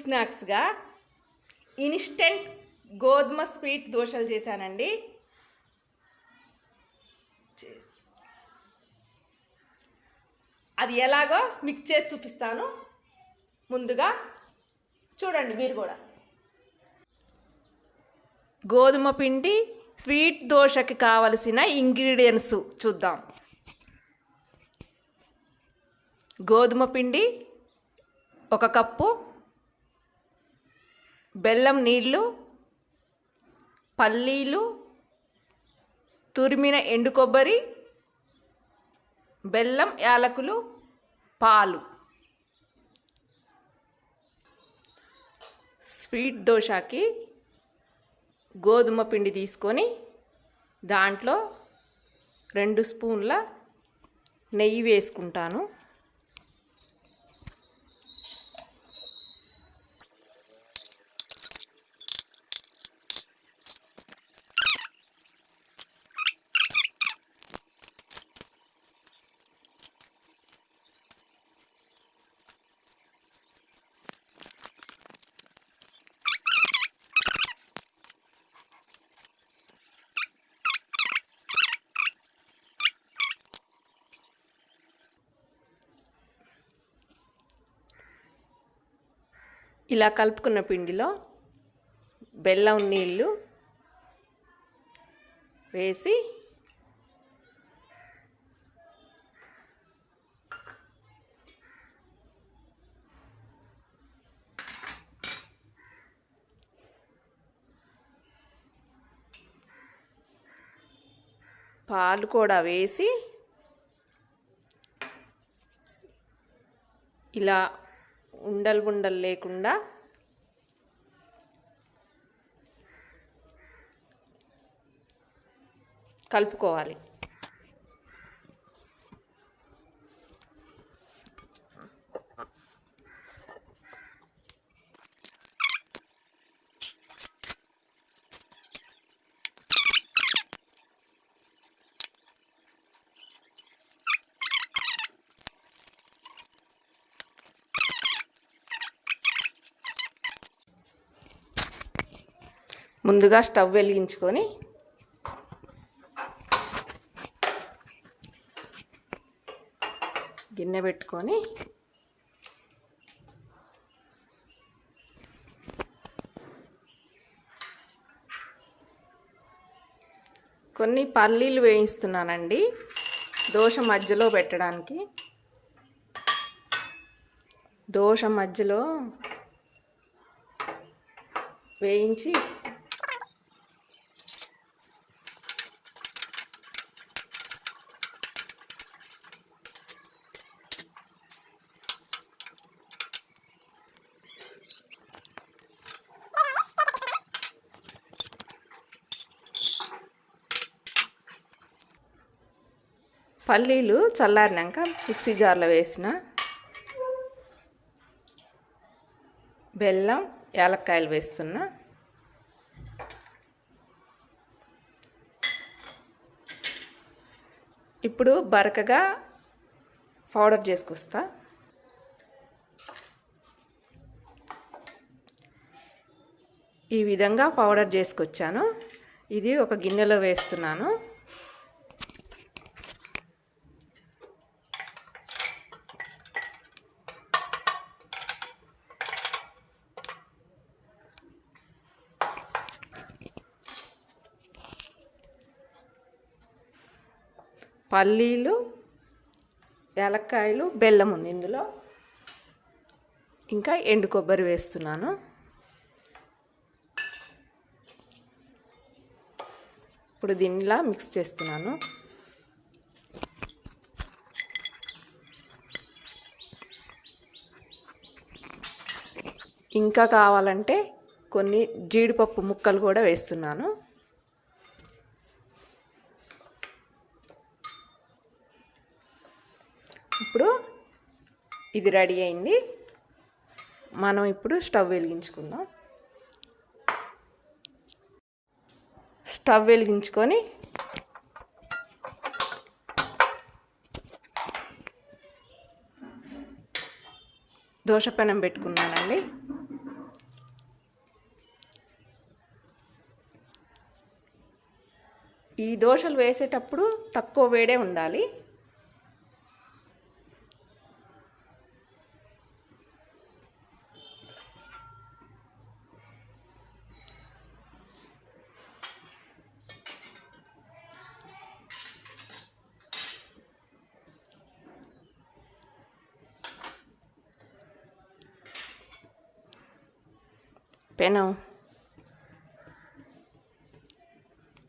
స్నాక్స్గా instant గోధుమ sweet దోశలు చేశానండి. అది ఎలాగో మిక్స్ చేసి చూపిస్తాను. ముందుగా చూడండి మీరు కూడా. గోధుమ పిండి స్వీట్ దోశకి కావలసిన ఇంగ్రీడియంట్స్ చూద్దాం. గోధుమ పిండి 1 కప్పు, బెల్లం నీళ్ళు, పల్లీలు, తురిమిన ఎండు కొబ్బరి, బెల్లం, యాలకులు, పాలు. స్వీట్ దోశకి గోధుమ పిండి తీసుకొని దాంట్లో 2 స్పూన్ల నెయ్యి వేసుకుంటాను. ఇలా కలుపుకున్న పిండిలో బెల్లం నీళ్ళు వేసి పాలు కూడా వేసి ఇలా ఉండలు లేకుండా కలుపుకోవాలి. ముందుగా స్టవ్ వెలిగించుకొని గిన్నె పెట్టుకొని కొన్ని పల్లీలు వేయిస్తున్నానండి దోశ మధ్యలో పెట్టడానికి. దోశ మధ్యలో వేయించి పల్లీలు చల్లారినాక మిక్సీ జార్లో వేసిన బెల్లం, యాలక్కాయలు వేస్తున్నా. ఇప్పుడు బరకగా పౌడర్ చేసుకొస్తా. ఈ విధంగా పౌడర్ చేసుకొచ్చాను. ఇది ఒక గిన్నెలో వేస్తున్నాను. పల్లీలు, యాలక్కాయలు, బెల్లం ఉంది ఇందులో. ఇంకా ఎండు కొబ్బరి వేస్తున్నాను. ఇప్పుడు దీనిలా మిక్స్ చేస్తున్నాను. ఇంకా కావాలంటే కొన్ని జీడిపప్పు ముక్కలు కూడా వేస్తున్నాను. ఇప్పుడు ఇది రెడీ అయింది. మనం ఇప్పుడు స్టవ్ వెలిగించుకుందాం. స్టవ్ వెలిగించుకొని దోశ పెనం పెట్టుకున్నానండి. ఈ దోశలు వేసేటప్పుడు తక్కువ వేడే ఉండాలి.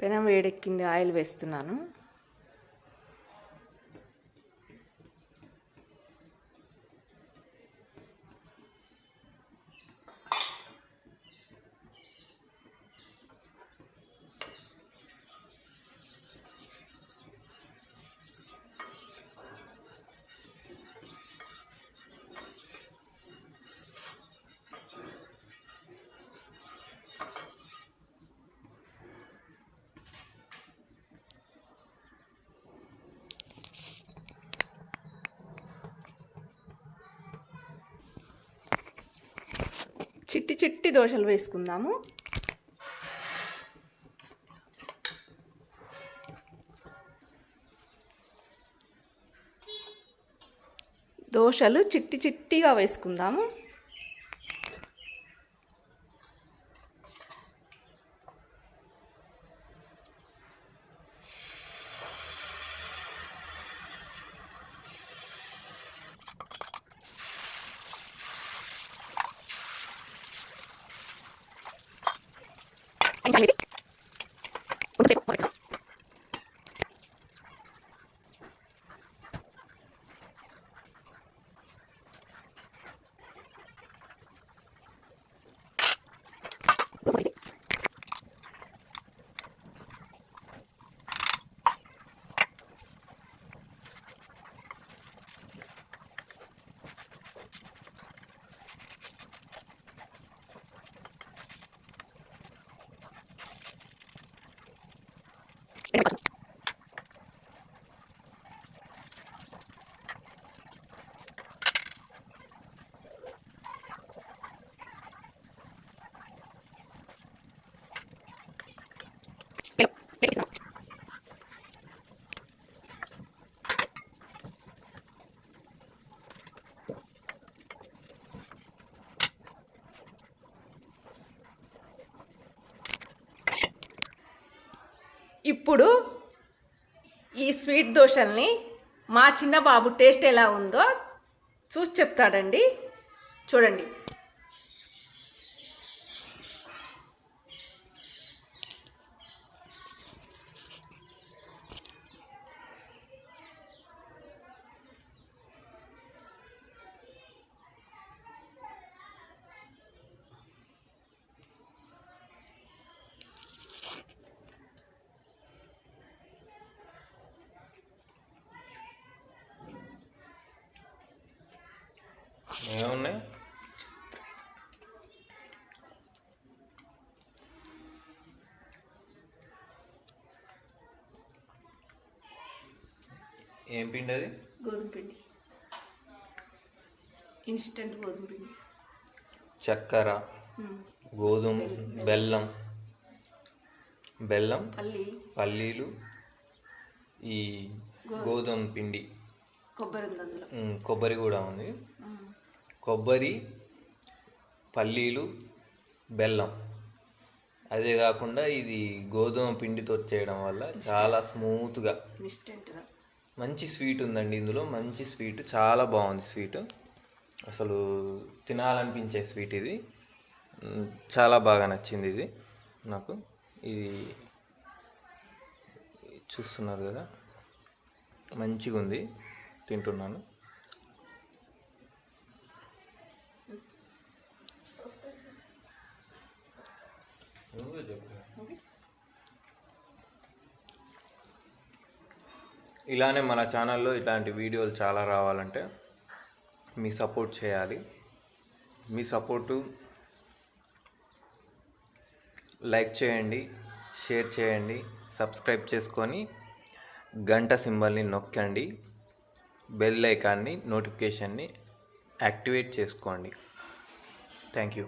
పెనం వేడెక్కింది, ఆయిల్ వేస్తున్నాను. చిట్టి చిట్టి దోశలు వేసుకుందాము. దోశలు చిట్టి చిట్టిగా వేసుకుందాము. ఇప్పుడు ఈ స్వీట్ దోశల్ని మా చిన్న బాబు టేస్ట్ ఎలా ఉందో చూసి చెప్తాడండి. చూడండి. ఏమున్నాయి? ఏం పిండి అది? గోధుమ పిండి, ఇన్స్టెంట్ గోధుమ పిండి. చక్కెర, గోధుమ, బెల్లం, పల్లీలు, ఈ గోధుమ పిండి, కొబ్బరి కూడా ఉంది. కొబ్బరి, పల్లీలు, బెల్లం. అదే కాకుండా ఇది గోధుమ పిండితో చేయడం వల్ల చాలా స్మూత్గా మంచి స్వీట్ ఉందండి. ఇందులో మంచి స్వీట్, చాలా బాగుంది స్వీట్. అసలు తినాలనిపించే స్వీట్ ఇది. చాలా బాగా నచ్చింది ఇది నాకు. ఇది చూస్తున్నారు కదా, మంచిగా ఉంది, తింటున్నాను. ఇలానే మన ఛానల్లో ఇలాంటి వీడియోలు చాలా రావాలంటే మీ సపోర్ట్ చేయాలి. మీ సపోర్టు లైక్ చేయండి, షేర్ చేయండి, సబ్స్క్రైబ్ చేసుకొని గంట సింబల్ని నొక్కండి, బెల్ ఐకాన్ని, నోటిఫికేషన్ని యాక్టివేట్ చేసుకోండి. Thank you.